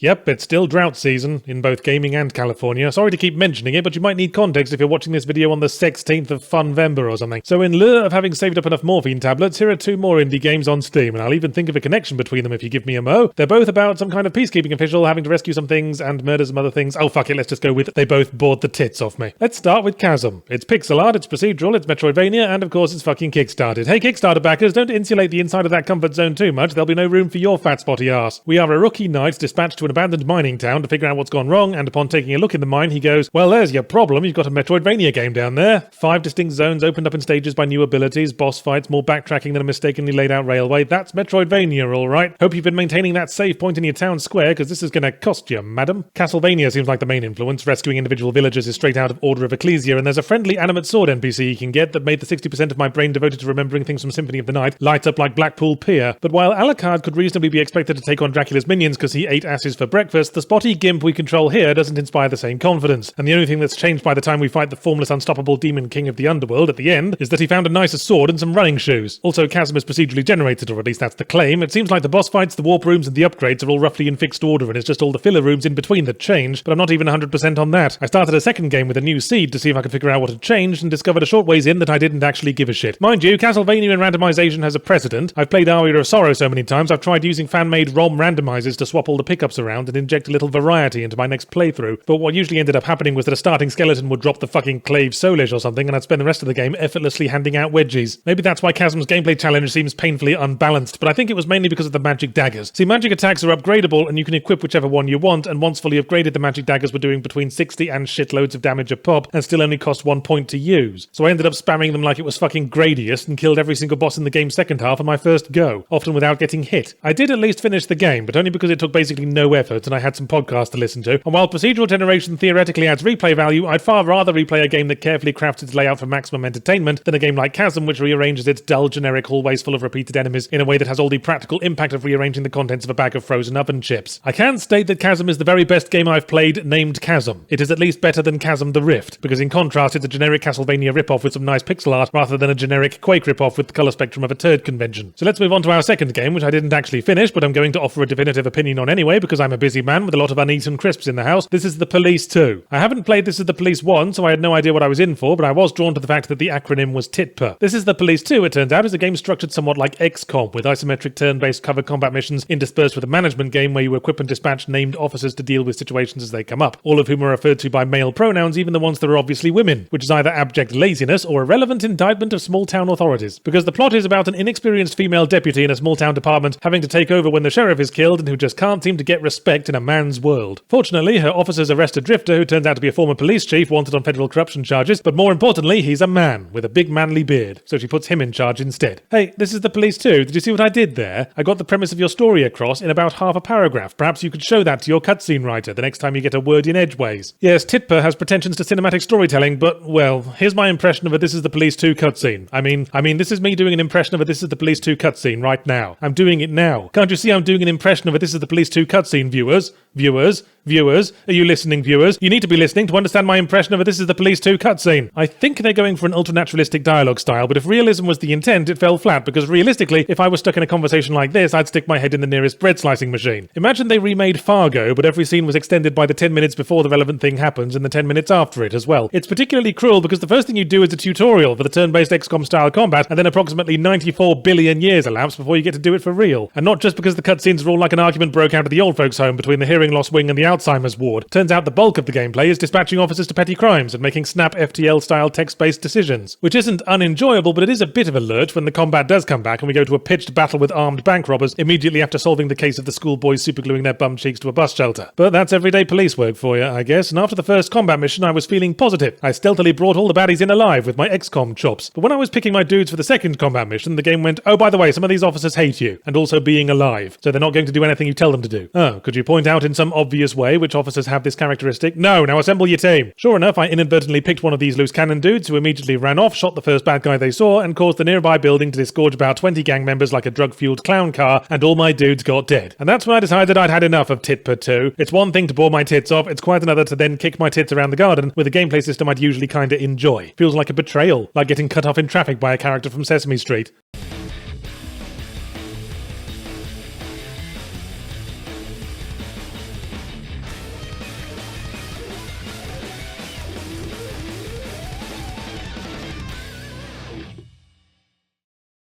Yep, it's still drought season in both gaming and California. Sorry to keep mentioning it, but you might need context if you're watching this video on the 16th of Funvember or something. So in lieu of having saved up enough morphine tablets, here are two more indie games on Steam, and I'll even think of a connection between them if you give me a mo. They're both about some kind of peacekeeping official having to rescue some things and murder some other things. Oh fuck it, let's just go with they both bored the tits off me. Let's start with Chasm. It's pixel art, it's procedural, it's Metroidvania, and of course it's fucking kickstarted. Hey Kickstarter backers, don't insulate the inside of that comfort zone too much, there'll be no room for your fat spotty arse. We are a rookie knight dispatched to an abandoned mining town to figure out what's gone wrong, and upon taking a look in the mine he goes, well there's your problem, you've got a Metroidvania game down there. 5 distinct zones opened up in stages by new abilities, boss fights, more backtracking than a mistakenly laid out railway. That's Metroidvania alright. Hope you've been maintaining that save point in your town square, because this is gonna cost you, madam. Castlevania seems like the main influence. Rescuing individual villagers is straight out of Order of Ecclesia, and there's a friendly animate sword NPC you can get that made the 60% of my brain devoted to remembering things from Symphony of the Night light up like Blackpool Pier. But while Alucard could reasonably be expected to take on Dracula's minions because he ate asses for breakfast, the spotty gimp we control here doesn't inspire the same confidence. And the only thing that's changed by the time we fight the formless unstoppable demon king of the underworld at the end is that he found a nicer sword and some running shoes. Also, Chasm is procedurally generated, or at least that's the claim. It seems like the boss fights, the warp rooms, and the upgrades are all roughly in fixed order, and it's just all the filler rooms in between that change, but I'm not even 100% on that. I started a second game with a new seed to see if I could figure out what had changed, and discovered a short ways in that I didn't actually give a shit. Mind you, Castlevania in randomization has a precedent. I've played Aria of Sorrow so many times, I've tried using fan-made ROM randomizers to swap all the pickups around and inject a little variety into my next playthrough, but what usually ended up happening was that a starting skeleton would drop the fucking clave soulish or something, and I'd spend the rest of the game effortlessly handing out wedgies. Maybe that's why Chasm's gameplay challenge seems painfully unbalanced, but I think it was mainly because of the magic daggers. See, magic attacks are upgradable, and you can equip whichever one you want, and once fully upgraded, the magic daggers were doing between 60 and shitloads of damage a pop, and still only cost 1 point to use. So I ended up spamming them like it was fucking Gradius, and killed every single boss in the game's second half on my first go, often without getting hit. I did at least finish the game, but only because it took basically no effort, and I had some podcasts to listen to, and while procedural generation theoretically adds replay value, I'd far rather replay a game that carefully crafts its layout for maximum entertainment than a game like Chasm, which rearranges its dull, generic hallways full of repeated enemies in a way that has all the practical impact of rearranging the contents of a bag of frozen oven chips. I can state that Chasm is the very best game I've played named Chasm. It is at least better than Chasm the Rift, because in contrast it's a generic Castlevania ripoff with some nice pixel art rather than a generic Quake ripoff with the colour spectrum of a turd convention. So let's move on to our second game, which I didn't actually finish, but I'm going to offer a definitive opinion on anyway, because I'm a busy man with a lot of uneaten crisps in the house. This is The Police 2. I haven't played This is The Police 1, so I had no idea what I was in for, but I was drawn to the fact that the acronym was TITPA. This is The Police 2, it turns out, is a game structured somewhat like XCOM, with isometric turn-based cover combat missions interspersed with a management game where you equip and dispatch named officers to deal with situations as they come up, all of whom are referred to by male pronouns, even the ones that are obviously women, which is either abject laziness or a relevant indictment of small-town authorities. Because the plot is about an inexperienced female deputy in a small-town department having to take over when the sheriff is killed and who just can't seem to get respect in a man's world. Fortunately, her officers arrest a drifter who turns out to be a former police chief wanted on federal corruption charges, but more importantly, he's a man with a big manly beard, so she puts him in charge instead. Hey, this is The Police 2. Did you see what I did there? I got the premise of your story across in about half a paragraph. Perhaps you could show that to your cutscene writer the next time you get a word in edgeways. Yes, TITPA has pretensions to cinematic storytelling, but, well, here's my impression of a This is The Police 2 cutscene. I mean, this is me doing an impression of a This is The Police 2 cutscene right now. I'm doing it now. Can't you see I'm doing an impression of a This is The Police 2 cutscene, viewers? Viewers, are you listening, viewers? You need to be listening to understand my impression of a This is The Police 2 cutscene. I think they're going for an ultra-naturalistic dialogue style, but if realism was the intent, it fell flat, because realistically, if I was stuck in a conversation like this, I'd stick my head in the nearest bread slicing machine. Imagine they remade Fargo, but every scene was extended by the 10 minutes before the relevant thing happens and the 10 minutes after it as well. It's particularly cruel because the first thing you do is a tutorial for the turn-based XCOM-style combat, and then approximately 94 billion years elapse before you get to do it for real. And not just because the cutscenes are all like an argument broke out at the old folks' home between the hearing loss wing and the Alzheimer's ward. Turns out the bulk of the gameplay is dispatching officers to petty crimes and making snap FTL-style text-based decisions, which isn't unenjoyable, but it is a bit of a lurch when the combat does come back and we go to a pitched battle with armed bank robbers immediately after solving the case of the schoolboys supergluing their bum cheeks to a bus shelter. But that's everyday police work for you, I guess, and after the first combat mission I was feeling positive. I stealthily brought all the baddies in alive with my XCOM chops, but when I was picking my dudes for the second combat mission, the game went, oh, by the way, some of these officers hate you, and also being alive, so they're not going to do anything you tell them to do. Oh, could you point out in some obvious way which officers have this characteristic? No, now assemble your team. Sure enough, I inadvertently picked one of these loose cannon dudes who immediately ran off, shot the first bad guy they saw, and caused the nearby building to disgorge about 20 gang members like a drug-fueled clown car, and all my dudes got dead. And that's when I decided I'd had enough of TITPA 2. It's one thing to bore my tits off, it's quite another to then kick my tits around the garden with a gameplay system I'd usually kinda enjoy. Feels like a betrayal, like getting cut off in traffic by a character from Sesame Street.